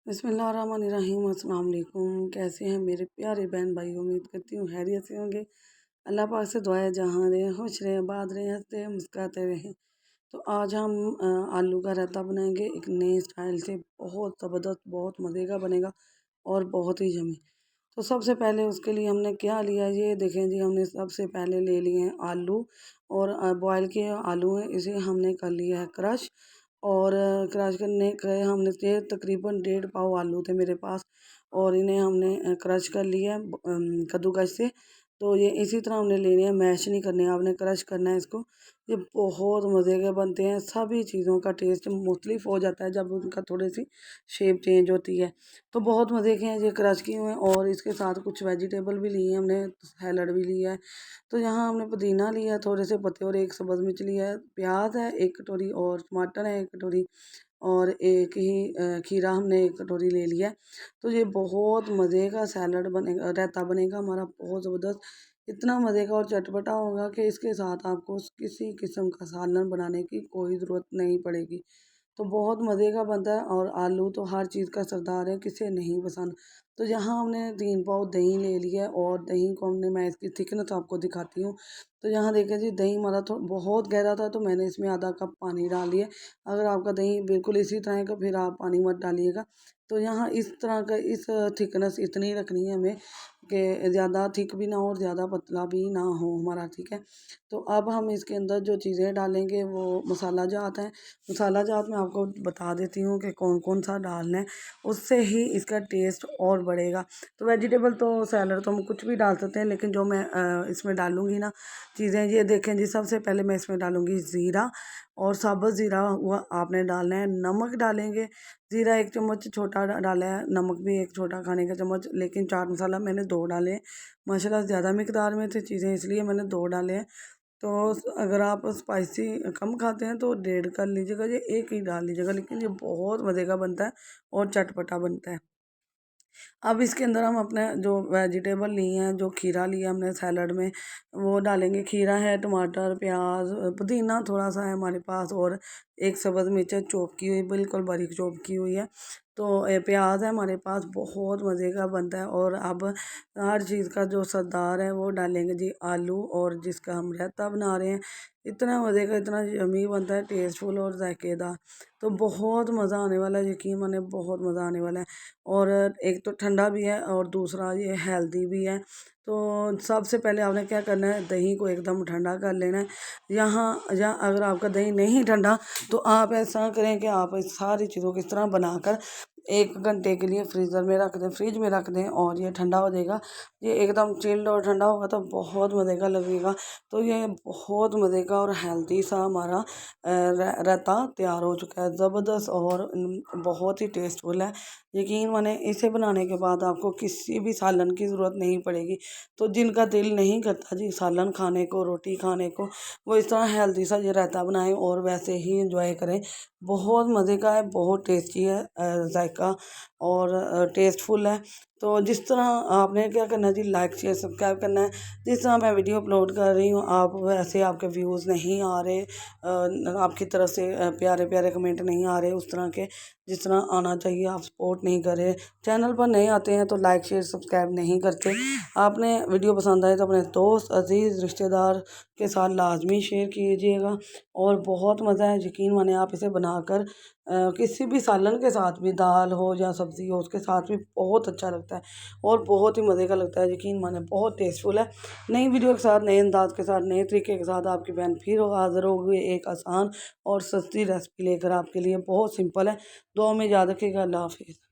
बिस्मिल्लाहिर्रहमानिर्रहीम। अस्सलाम वालेकुम। कैसे हैं मेरे प्यारे बहन भाई? उम्मीद करती हूँ खैरियत से होंगे। अल्लाह पाक से दुआ है जहाँ रहें खुश रहें, आबाद रहें, हंसते मुस्कुराते रहें। तो आज हम आलू का रायता बनाएंगे एक नए स्टाइल से। बहुत ज़बरदस्त, बहुत मज़े का बनेगा और बहुत ही यम्मी। तो सबसे पहले उसके लिए हमने क्या लिया, ये देखें जी। हमने सबसे पहले ले लिए हैं आलू, और बॉयल किए आलू हैं, इसे हमने कर लिया है क्रश। और क्रश करने के हमने ये तकरीबन 1.5 पाव आलू थे मेरे पास, और इन्हें हमने क्रश कर लिया है कद्दूकस से। तो ये इसी तरह हमने लेने हैं, मैश नहीं करने हैं, आपने क्रश करना है इसको। ये बहुत मज़े के बनते हैं। सभी चीज़ों का टेस्ट मुख्तलिफ हो जाता है जब उनका थोड़ी सी शेप चेंज होती है। तो बहुत मज़े के हैं ये क्रश किए हुए हैं। और इसके साथ कुछ वेजिटेबल भी लिए हैं हमने, सैलड भी लिया है। तो यहाँ हमने पुदीना लिया है, थोड़े से पत्ते, और एक सब्ज़ मिर्च लिया है, प्याज है 1 कटोरी, और टमाटर है 1 कटोरी, और एक ही खीरा हमने 1 कटोरी ले लिया है। तो ये बहुत मज़े का सैलड बनेगा, रायता बनेगा हमारा, बहुत ज़बरदस्त। इतना मज़े का और चटपटा होगा कि इसके साथ आपको किसी किस्म का सालन बनाने की कोई ज़रूरत नहीं पड़ेगी। तो बहुत मज़े का बनता है। और आलू तो हर चीज़ का सरदार है, किसे नहीं पसंद। तो यहाँ हमने 3 पाव दही ले लिया है, और दही को हमने, मैं इसकी थिकनेस आपको दिखाती हूँ। तो यहाँ देखें जी, दही हमारा तो बहुत गहरा था, तो मैंने इसमें आधा कप पानी डाल दिया। अगर आपका दही बिल्कुल इसी तरह का, फिर आप पानी मत डालिएगा। तो यहाँ इस तरह का, इस थिकनेस इतनी रखनी है हमें कि ज़्यादा थिक भी ना हो और ज़्यादा पतला भी ना हो हमारा, ठीक है। तो अब हम इसके अंदर जो चीज़ें डालेंगे वो मसाला जात है। मसाला जात मैं आपको बता देती हूँ कि कौन कौन सा डालना है, उससे ही इसका टेस्ट और बढ़ेगा। तो वेजिटेबल तो सैलड तो हम कुछ भी डाल सकते हैं, लेकिन जो मैं इसमें डालूँगी ना चीज़ें, ये देखें जी। सबसे पहले मैं इसमें डालूँगी ज़ीरा, और साबुत ज़ीरा हुआ आपने डालना है। नमक डालेंगे, ज़ीरा 1 चम्मच छोटा डाला है, नमक भी 1 छोटा खाने का चम्मच, लेकिन चाट मसाला मैंने 2 डाले हैं। माशाल्लाह ज़्यादा मिकदार में थे चीज़ें, इसलिए मैंने 2 डाले हैं। तो अगर आप स्पाइसी कम खाते हैं तो 1.5 कर लीजिएगा, ये 1 ही डाल लीजिएगा, लेकिन ये बहुत मज़े का बनता है और चटपटा बनता है। अब इसके अंदर हम अपने जो वेजिटेबल लिए हैं, जो खीरा लिया हमने सैलड में, वो डालेंगे। खीरा है, टमाटर, प्याज, पुदीना थोड़ा सा है हमारे पास, और एक सब्ज़ मिर्च चॉप की हुई, बिल्कुल बारीक चॉप की हुई है। तो प्याज है हमारे पास, बहुत मज़े का बनता है। और अब हर चीज़ का जो सरदार है वो डालेंगे जी, आलू, और जिसका हम रायता बना रहे हैं। इतना मज़े का, इतना यम्मी बनता है, टेस्टफुल और जायकेदार। तो बहुत मज़ा आने वाला है, यकीन माने बहुत मज़ा आने वाला है। और एक तो ठंडा भी है, और दूसरा ये हेल्दी भी है। तो सबसे पहले आपने क्या करना है, दही को एकदम ठंडा कर लेना है। यहाँ या अगर आपका दही नहीं ठंडा, तो आप ऐसा करें कि आप इस सारी चीज़ों को इस तरह बनाकर 1 घंटे के लिए फ्रीज़र में रख दें, फ्रिज में रख दें, और ये ठंडा हो जाएगा। ये एकदम चिल्ड और ठंडा होगा तो बहुत मज़े का लगेगा। तो ये बहुत मज़े का और हेल्दी सा हमारा रायता तैयार हो चुका है, ज़बरदस्त, और बहुत ही टेस्टफुल है। यकीन माने, इसे बनाने के बाद आपको किसी भी सालन की ज़रूरत नहीं पड़ेगी। तो जिनका दिल नहीं करता जी सालन खाने को, रोटी खाने को, वो इस तरह हेल्दी सा ये रायता बनाएं और वैसे ही इंजॉय करें। बहुत मज़े का है, बहुत टेस्टी है, जायका और टेस्टफुल है। तो जिस तरह आपने क्या करना है जी, लाइक शेयर सब्सक्राइब करना है। जिस तरह मैं वीडियो अपलोड कर रही हूँ, आप वैसे आपके व्यूज़ नहीं आ रहे, आपकी तरफ से प्यारे प्यारे कमेंट नहीं आ रहे उस तरह के, जिस तरह आना चाहिए, आप सपोर्ट नहीं कर रहे। चैनल पर नहीं आते हैं तो लाइक शेयर सब्सक्राइब नहीं करते। आपने वीडियो पसंद आए तो अपने दोस्त, अजीज़, रिश्तेदार के साथ लाजमी शेयर कीजिएगा। और बहुत मज़ा है, यकीन माने, आप इसे बनाकर किसी भी सालन के साथ भी, दाल हो या सब्ज़ी हो, उसके साथ भी बहुत अच्छा लगता है और बहुत ही मज़े का लगता है। यकीन माने, बहुत टेस्टफुल है। नई वीडियो के साथ, नए अंदाज के साथ, नए तरीके के साथ आपकी बहन फिर हाज़िर हो गई, एक आसान और सस्ती रेसिपी लेकर आपके लिए। बहुत सिंपल है। दुआ में याद रखिएगा। अल्लाह हाफिज़।